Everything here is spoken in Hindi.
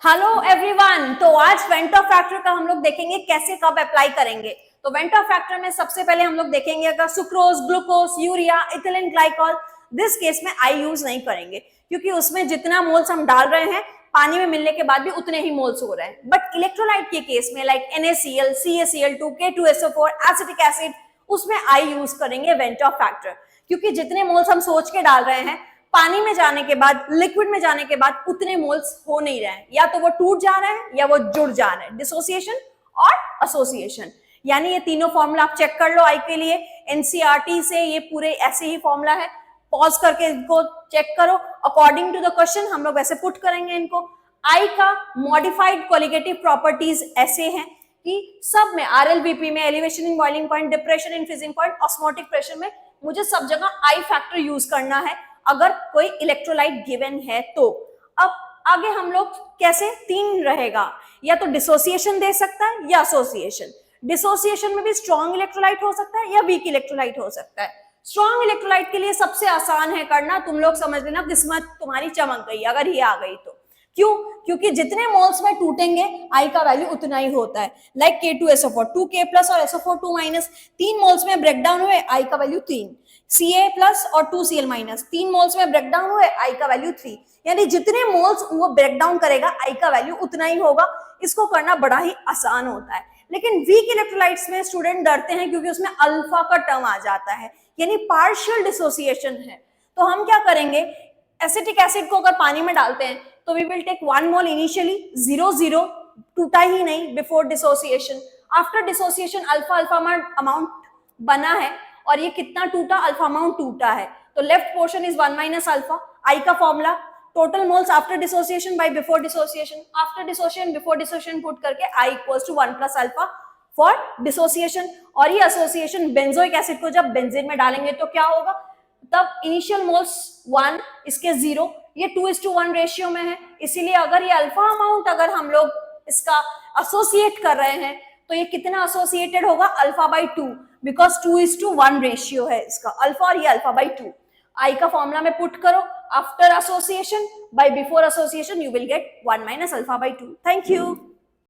Hello everyone. तो आज वेंट ऑफ फैक्टर का हम लोग देखेंगे कैसे कब अप्लाई करेंगे। तो वेंट ऑफ फैक्टर में सबसे पहले हम लोग देखेंगे अगर sucrose, glucose, urea, ethylene glycol, this case में आई यूज नहीं करेंगे क्योंकि उसमें जितना मोल्स हम डाल रहे हैं पानी में मिलने के बाद भी उतने ही मोल्स हो रहे हैं। बट इलेक्ट्रोलाइट के केस में like NaCl, CaCl2, K2SO4, acetic acid, उसमें आई यूज करेंगे वेंट ऑफ फैक्टर क्योंकि जितने मोल्स हम सोच के डाल रहे हैं पानी में जाने के बाद, लिक्विड में जाने के बाद उतने मोल्स हो नहीं रहे हैं, या तो वो टूट जा रहे हैं या वो जुड़ जा रहे हैं। डिसोसिएशन और एसोसिएशन, यानी ये तीनों फॉर्मूला आप चेक कर लो आई के लिए। एनसीईआरटी से ये पूरे ऐसे ही फॉर्मूला है, पॉज करके इनको चेक करो। अकॉर्डिंग टू द क्वेश्चन हम लोग वैसे पुट करेंगे इनको। आई का मॉडिफाइड क्वालिटेटिव प्रॉपर्टीज ऐसे हैं कि सब में RLBP में, elevation in boiling point, depression in freezing point, osmotic pressure में मुझे सब जगह आई फैक्टर यूज करना है अगर कोई इलेक्ट्रोलाइट गिवन है तो। अब आगे हम लोग कैसे, तीन रहेगा, या तो डिसोसिएशन दे सकता है या एसोसिएशन। डिसोसिएशन में भी स्ट्रॉन्ग इलेक्ट्रोलाइट हो सकता है या वीक इलेक्ट्रोलाइट हो सकता है। स्ट्रॉन्ग इलेक्ट्रोलाइट के लिए सबसे आसान है करना, तुम लोग समझ लेना किस्मत तुम्हारी चमक गई अगर ये आ गई तो। क्यों? क्योंकि जितने मोल्स में टूटेंगे आई का वैल्यू उतना ही होता है। लाइक K2SO4 2K प्लस और SO4 2 माइनस, 3 मोल्स में ब्रेकडाउन हुए आई का वैल्यू 3। Ca प्लस और 2Cl माइनस, 3 मोल्स में ब्रेकडाउन हुए आई का वैल्यू 3। यानी जितने मोल्स वो ब्रेकडाउन करेगा आई का वैल्यू उतना ही होगा। इसको करना बड़ा ही आसान होता है। लेकिन वीक इलेक्ट्रोलाइट्स में स्टूडेंट डरते हैं क्योंकि उसमें अल्फा का टर्म आ जाता है, यानी पार्शियल डिसोसिएशन है। तो हम क्या करेंगे, एसिटिक एसिड को अगर पानी में डालते हैं तो we will take 1 mole initially, 0 टूटा ही नहीं before dissociation. After dissociation alpha alpha amount बना है और ये कितना टूटा, अल्फा अमाउंट टूटा है, तो left portion is 1 minus alpha. I का formula total moles after dissociation by before dissociation, after dissociation before dissociation put करके I equals to 1 plus alpha for dissociation. और ये एसोसिएशन बेंजोइक एसिड को जब बेंजीन में डालेंगे तो क्या होगा, तब इनिशियल मोल्स 1, इसके 0, ये 2:1 रेशियो में है। इसीलिए अगर ये अल्फा अमाउंट अगर हम लोग इसका एसोसिएट कर रहे हैं तो ये कितना एसोसिएटेड होगा, अल्फा बाई 2, बिकॉज 2:1 रेशियो है इसका, अल्फा और ये अल्फा बाई 2। आई का फॉर्मूला में पुट करो, after association by before association you will get 1 minus alpha by 2। Thank you.